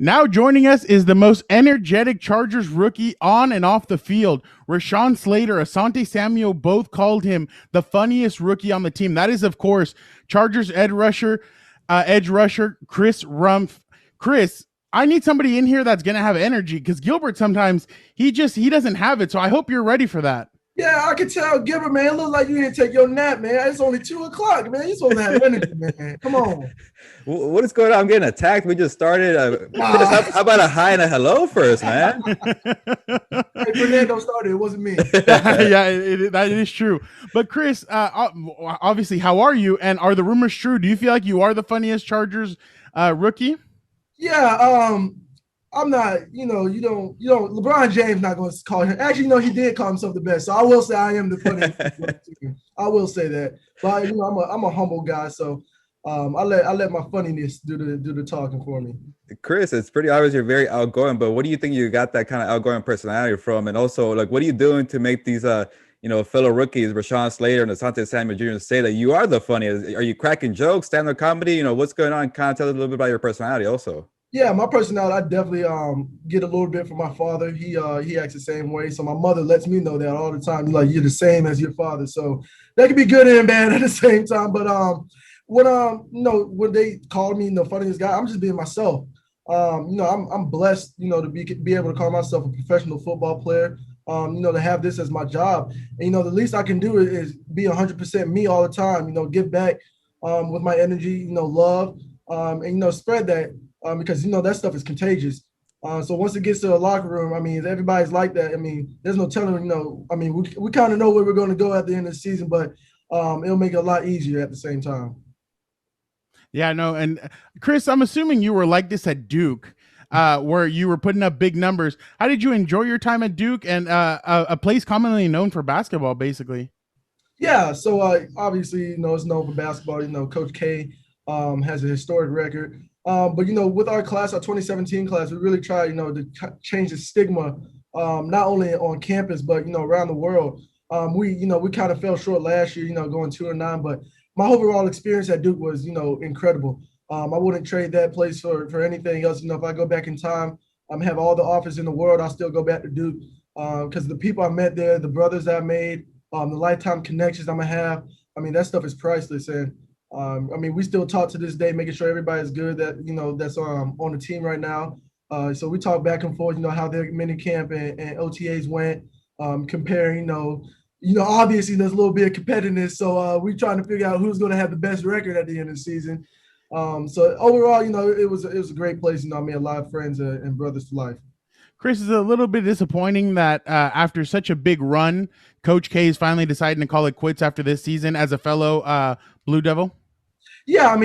Now joining us is the most energetic Chargers rookie on and off the field. Rashawn Slater, Asante Samuel both called him the funniest rookie on the team. That is, of course, Chargers edge rusher Chris Rumph. Chris, I need somebody in here that's going to have energy because Gilbert sometimes he doesn't have it. So I hope you're ready for that. Yeah, I can tell, Gilbert, man. It looks like you didn't take your nap, man. It's only 2:00, man. You're supposed to have energy, man. Come on. What is going on? I'm getting attacked. We just started. Chris, how about a hi and a hello first, man? Hey, Fernando started. It wasn't me. Yeah, that is true. But Chris, obviously, how are you? And are the rumors true? Do you feel like you are the funniest Chargers rookie? Yeah, I'm not, you don't, LeBron James not going to call him. Actually, he did call himself the best. So I will say I am the funniest. I will say that. But, I'm a humble guy. So I let my funniness do the talking for me. Chris, it's pretty obvious you're very outgoing, but what do you think you got that kind of outgoing personality from? And also, like, what are you doing to make these, fellow rookies, Rashawn Slater and Asante Samuel Jr., say that you are the funniest? Are you cracking jokes, stand-up comedy? What's going on? Kind of tell us a little bit about your personality also. Yeah, my personality, I definitely get a little bit from my father. He acts the same way. So my mother lets me know that all the time. You're the same as your father. So that can be good and bad at the same time. But when they called me the funniest guy, I'm just being myself. I'm blessed, to be able to call myself a professional football player. To have this as my job. And, the least I can do is be 100% me all the time. Give back with my energy, love, and spread that. Because that stuff is contagious. So once it gets to the locker room, everybody's like that. There's no telling. We kind of know where we're going to go at the end of the season, but it'll make it a lot easier at the same time. Yeah, no, and Chris, I'm assuming you were like this at Duke, where you were putting up big numbers. How did you enjoy your time at Duke and a place commonly known for basketball, basically? Yeah, so obviously, it's known for basketball. Coach K has a historic record. But, with our class, our 2017 class, we really tried, to change the stigma, not only on campus, but, around the world. We kind of fell short last year, going 2-9, but my overall experience at Duke was, incredible. I wouldn't trade that place for anything else. If I go back in time, have all the offers in the world, I'll still go back to Duke because the people I met there, the brothers I made, the lifetime connections I'm going to have, that stuff is priceless. And we still talk to this day, making sure everybody's good that, that's on the team right now. So we talk back and forth, how their mini camp and OTAs went, comparing, obviously there's a little bit of competitiveness. So we're trying to figure out who's going to have the best record at the end of the season. So overall, it was a great place. I made a lot of friends and brothers for life. Chris, is a little bit disappointing that after such a big run, Coach K is finally deciding to call it quits after this season as a fellow Blue Devil? Yeah,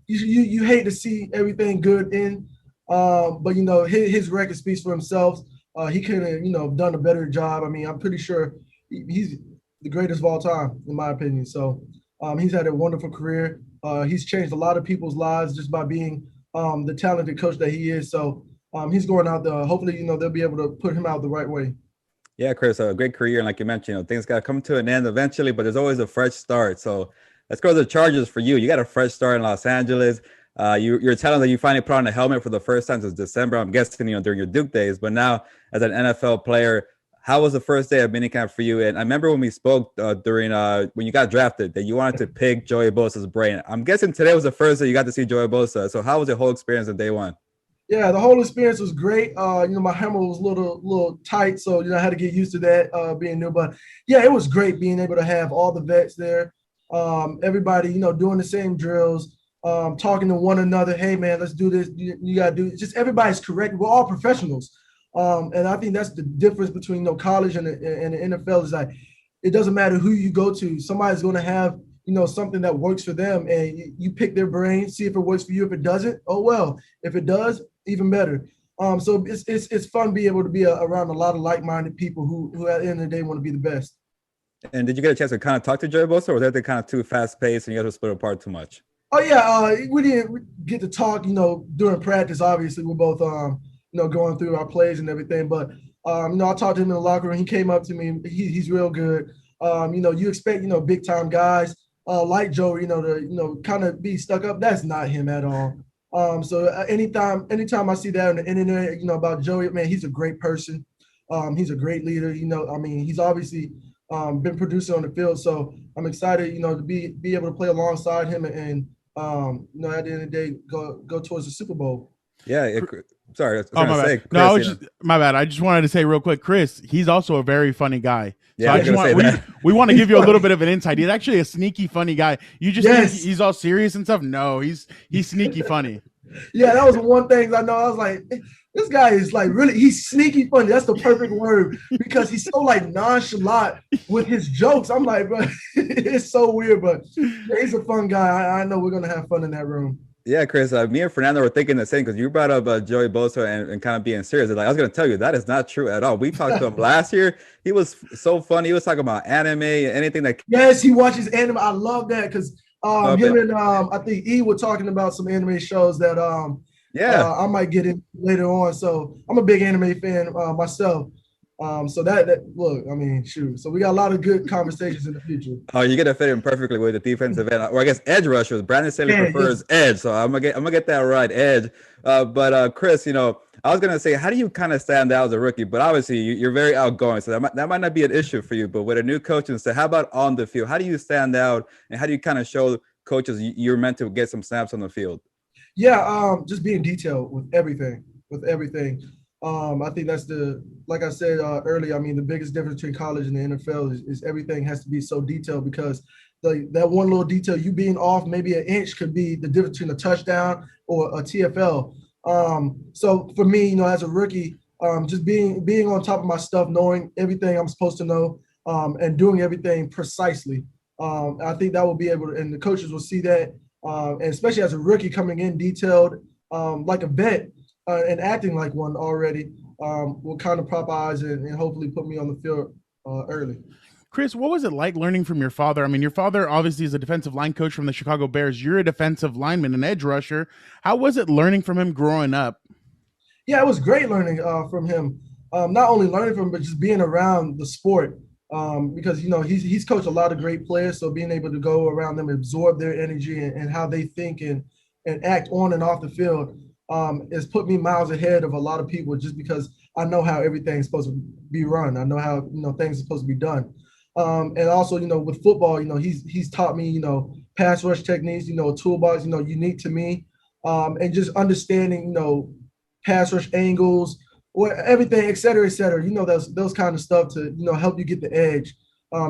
you hate to see everything good in, but his record speaks for himself. He could have done a better job. I'm pretty sure he's the greatest of all time, in my opinion. So he's had a wonderful career. He's changed a lot of people's lives just by being the talented coach that he is. So he's going out there. Hopefully, they'll be able to put him out the right way. Yeah, Chris, a great career. And like you mentioned, things got to come to an end eventually, but there's always a fresh start. So let's go to the Chargers for you. You got a fresh start in Los Angeles. You're telling that you finally put on a helmet for the first time since December. I'm guessing, during your Duke days. But now, as an NFL player, how was the first day of minicamp for you? And I remember when we spoke during when you got drafted that you wanted to pick Joey Bosa's brain. I'm guessing today was the first day you got to see Joey Bosa. So how was the whole experience on day one? Yeah, the whole experience was great. My hammer was a little tight, so I had to get used to that being new. But yeah, it was great being able to have all the vets there. Everybody, doing the same drills, talking to one another. Hey, man, let's do this. You got to do it. Just everybody's correct. We're all professionals. And I think that's the difference between college and the NFL is like it doesn't matter who you go to. Somebody's going to have, something that works for them. And you pick their brain, see if it works for you. If it doesn't, oh, well. If it does, even better. So it's fun being able to be around a lot of like-minded people who at the end of the day want to be the best. And did you get a chance to kind of talk to Joey Bosa, or was that kind of too fast-paced and you guys were split apart too much? Oh, yeah. We didn't get to talk, during practice. Obviously, we're both, going through our plays and everything. But, I talked to him in the locker room. He came up to me. He's real good. You expect, big-time guys like Joey, to, kind of be stuck up. That's not him at all. So anytime I see that on the internet, about Joey, man, he's a great person. He's a great leader. He's obviously been producing on the field. So I'm excited, to be able to play alongside him and at the end of the day, go towards the Super Bowl. Yeah. Sorry, I was my gonna say, bad. Chris, No, I was my bad. I just wanted to say real quick, Chris, he's also a very funny guy. So Yeah, we want to give you a little bit of an insight. He's actually a sneaky funny guy. You just think he's all serious and stuff. No, he's sneaky funny. Yeah, that was one thing I know. I was like, this guy is like he's sneaky funny. That's the perfect word because he's so like nonchalant with his jokes. I'm like, bro, it's so weird, but he's a fun guy. I know we're gonna have fun in that room. Yeah, Chris, me and Fernando were thinking the same because you brought up Joey Bosa and kind of being serious. Like, I was going to tell you that is not true at all. We talked to him last year. He was so funny. He was talking about anime and anything that. Yes, he watches anime. I love that because him and I think E were talking about some anime shows that I might get in later on. So I'm a big anime fan myself. So that look, I mean, shoot. So we got a lot of good conversations in the future. Oh, you're gonna fit in perfectly with the defensive end, or I guess edge rushers. Brandon Staley prefers edge, so I'm gonna get that right, edge. But Chris, I was gonna say, how do you kind of stand out as a rookie? But obviously, you're very outgoing, so that might not be an issue for you. But with a new coach and stuff, how about on the field? How do you stand out, and how do you kind of show coaches you're meant to get some snaps on the field? Yeah, just being detailed with everything. I think that's like I said earlier, I mean, the biggest difference between college and the NFL is everything has to be so detailed because that one little detail, you being off maybe an inch could be the difference between a touchdown or a TFL. So for me, as a rookie, just being on top of my stuff, knowing everything I'm supposed to know, and doing everything precisely. I think that will be able to, and the coaches will see that, and especially as a rookie coming in detailed, like a vet, and acting like one already, will kind of prop eyes and hopefully put me on the field early. Chris, what was it like learning from your father? I mean, your father obviously is a defensive line coach from the Chicago Bears. You're a defensive lineman, an edge rusher. How was it learning from him growing up? Yeah, it was great learning from him. Not only learning from him, but just being around the sport. Because he's coached a lot of great players, so being able to go around them, absorb their energy and how they think and act on and off the field. Has put me miles ahead of a lot of people just because I know how everything's supposed to be run. I know how things are supposed to be done. And also, with football, he's taught me, pass rush techniques, a toolbox, unique to me, and just understanding, pass rush angles, or everything, et cetera, those kind of stuff to, help you get the edge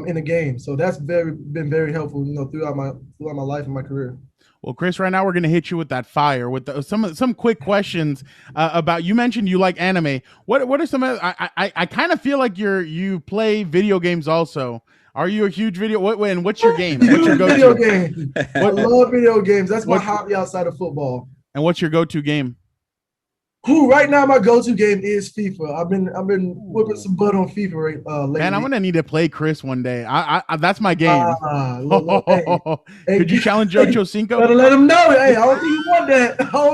in a game. So that's been very helpful, throughout my life and my career. Well, Chris, right now we're going to hit you with that fire with some quick questions about. You mentioned you like anime. What are some? I kind of feel like you play video games also. Are you a huge and what's your game? What's your go-to? Video game. I love video games. That's my hobby outside of football. And what's your go-to game? Right now my go-to game is FIFA. I've been whipping some butt on FIFA lately. Man, I'm gonna need to play Chris one day. I that's my game. Could you challenge Ocho Cinco? Better let him know. Hey, I don't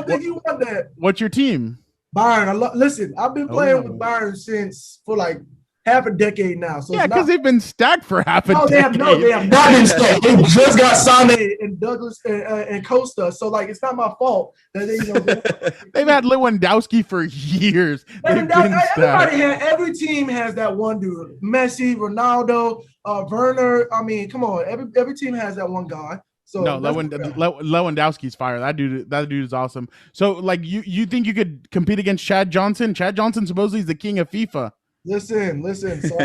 think you want that. What's your team? Bayern. Listen, I've been playing with Bayern for like half a decade now. So yeah, because they've been stacked for half a decade. They have not been stacked. They just got Sané and Douglas and Costa. So like, it's not my fault that they've had Lewandowski for years. Every team has that one dude. Messi, Ronaldo, Werner. I mean, come on. Every team has that one guy. So no, Lewandowski's fire. That dude is awesome. So like, you think you could compete against Chad Johson? Chad Johson supposedly is the king of FIFA. Listen. So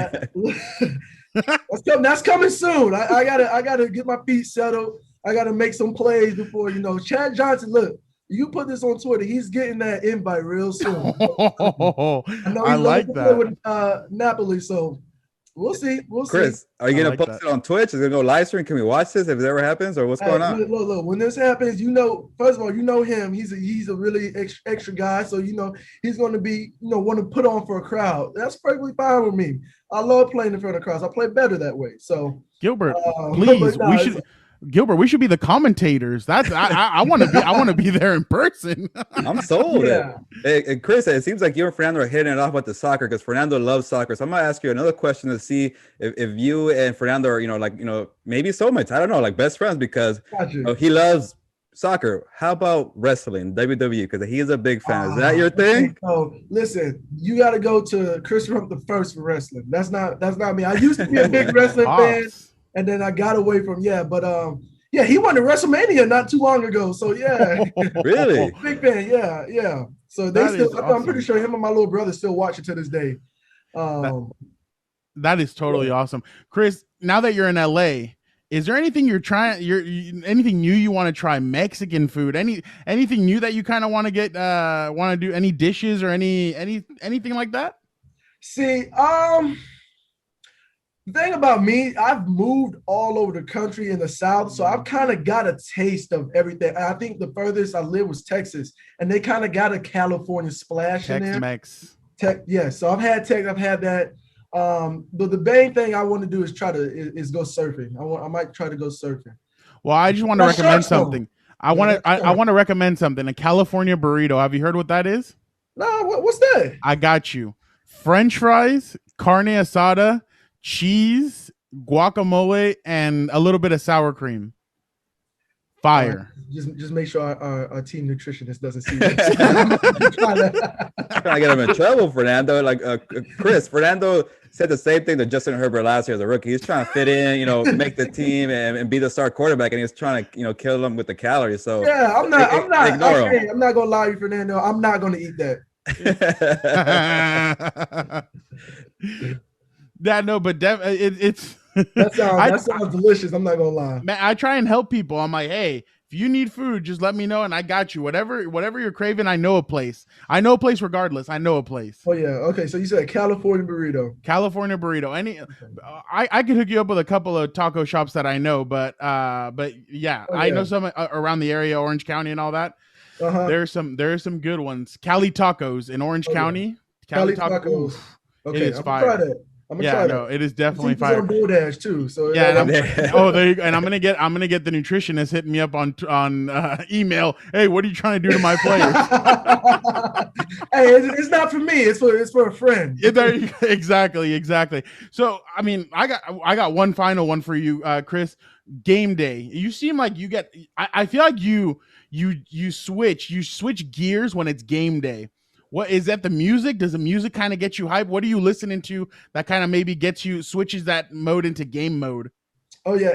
that's coming soon. I gotta get my feet settled. I gotta make some plays before Chad Johson. Look, you put this on Twitter. He's getting that invite real soon. I like that with Napoli. So we'll see. Chris, are you gonna post it on Twitch? Is it gonna go live stream? Can we watch this if it ever happens, or what's going on? Look. When this happens, first of all, him. He's a really extra guy, so he's going to be want to put on for a crowd. That's perfectly fine with me. I love playing in front of crowds. I play better that way. So Gilbert, please, we should be the commentators. That's I want to be there in person. I'm sold. Yeah. Hey, Chris, it seems like you and Fernando are hitting it off with the soccer because Fernando loves soccer. So I'm gonna ask you another question to see if you and Fernando are maybe soulmates. I don't know, like best friends because he loves soccer. How about wrestling, WWE? Because he is a big fan. Is that your thing? Oh, listen, you got to go to Chris Rumph II for wrestling. That's not me. I used to be a big wrestling fan, and then I got away from yeah, he won the WrestleMania not too long ago. So yeah, really big fan. Yeah. So they still, I'm pretty sure him and my little brother still watch it to this day. That is totally awesome, Chris. Now that you're in LA, is there anything anything new you want to try? Mexican food, anything new that you kind of want to do? Any dishes or anything like that? See, the thing about me, I've moved all over the country in the South, so I've kind of got a taste of everything. I think the furthest I lived was Texas, and they kind of got a California splash in there. Tex-Mex. Yeah, so I've had Tex, I've had that. But the main thing I want to do is go surfing. I might try to go surfing. Well, I just want to recommend something. I want to recommend something. A California burrito. Have you heard what that is? No, what's that? I got you. French fries, carne asada, cheese, guacamole, and a little bit of sour cream. Fire. Just make sure our team nutritionist doesn't see this. Trying to get him in trouble, Fernando. Like Fernando said the same thing to Justin Herbert last year as a rookie. He's trying to fit in, make the team and be the star quarterback, and he's trying to, kill them with the calories. So yeah, I'm not gonna lie to you, Fernando. I'm not gonna eat that. Yeah, no, but it's that sounds delicious. I'm not gonna lie. Man, I try and help people. I'm like, hey, if you need food, just let me know and I got you. Whatever you're craving, I know a place. I know a place regardless. I know a place. Oh yeah. Okay. So you said California burrito. California burrito. I could hook you up with a couple of taco shops that I know, but yeah, I know some around the area, Orange County and all that. There are some good ones. Cali Tacos in Orange County. Cali Tacos. Okay, it is fire. Try that. I'm gonna try that. It is definitely fire. On DoorDash too, so yeah. And I'm gonna get the nutritionist hitting me up on email. Hey, what are you trying to do to my players? Hey, it's not for me. It's for a friend. Exactly. So I mean, I got one final one for you, Chris. Game day. You seem like you get. I feel like you switch gears when it's game day. What is that? The music? Does the music kind of get you hyped? What are you listening to that kind of maybe switches that mode into game mode? Oh yeah,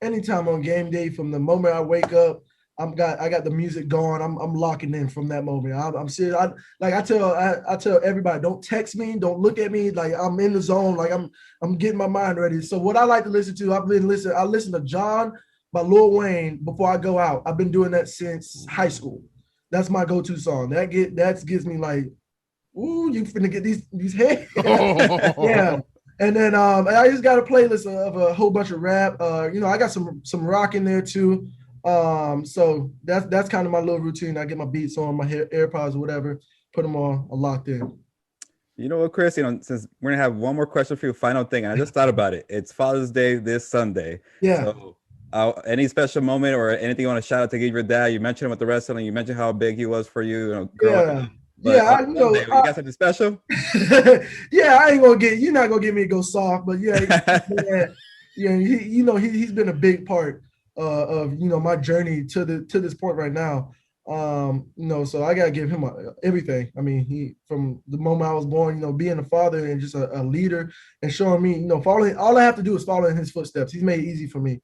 anytime on game day, from the moment I wake up, I got the music going. I'm locking in from that moment. I'm serious. I tell everybody, don't text me, don't look at me. Like I'm in the zone. Like I'm getting my mind ready. So what I like to listen to, I listen to John by Lil Wayne before I go out. I've been doing that since high school. That's my go-to song. That gives me like, ooh, you finna get these heads. Yeah. And then I just got a playlist of a whole bunch of rap. I got some rock in there too. So that's kind of my little routine. I get my beats on, my AirPods or whatever, put them on, I'm locked in. You know what, Chris? Since we're gonna have one more question for you, final thing, and I just thought about it. It's Father's Day this Sunday. Yeah. So, any special moment or anything you want to shout out to give your dad? You mentioned him with the wrestling. You mentioned how big he was for you. Yeah. You got something special? Yeah, you're not gonna get me to go soft, but yeah, he's been a big part of my journey to this point right now. So I gotta give him everything. I mean, he, from the moment I was born, being a father and just a leader and showing me, following. All I have to do is follow in his footsteps. He's made it easy for me.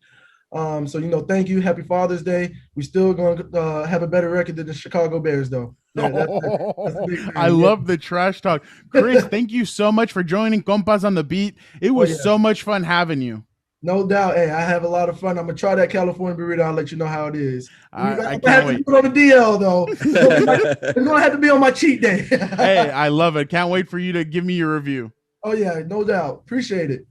So thank you. Happy Father's Day. We're still going to have a better record than the Chicago Bears, though. Yeah, that's a big thing. I love the trash talk, Chris. Thank you so much for joining Compas on the Beat. It was so much fun having you. No doubt. Hey, I have a lot of fun. I'm gonna try that California burrito. I'll let you know how it is. I can't wait. To put on the DL though. It's gonna have to be on my cheat day. Hey, I love it. Can't wait for you to give me your review. Oh yeah, no doubt. Appreciate it.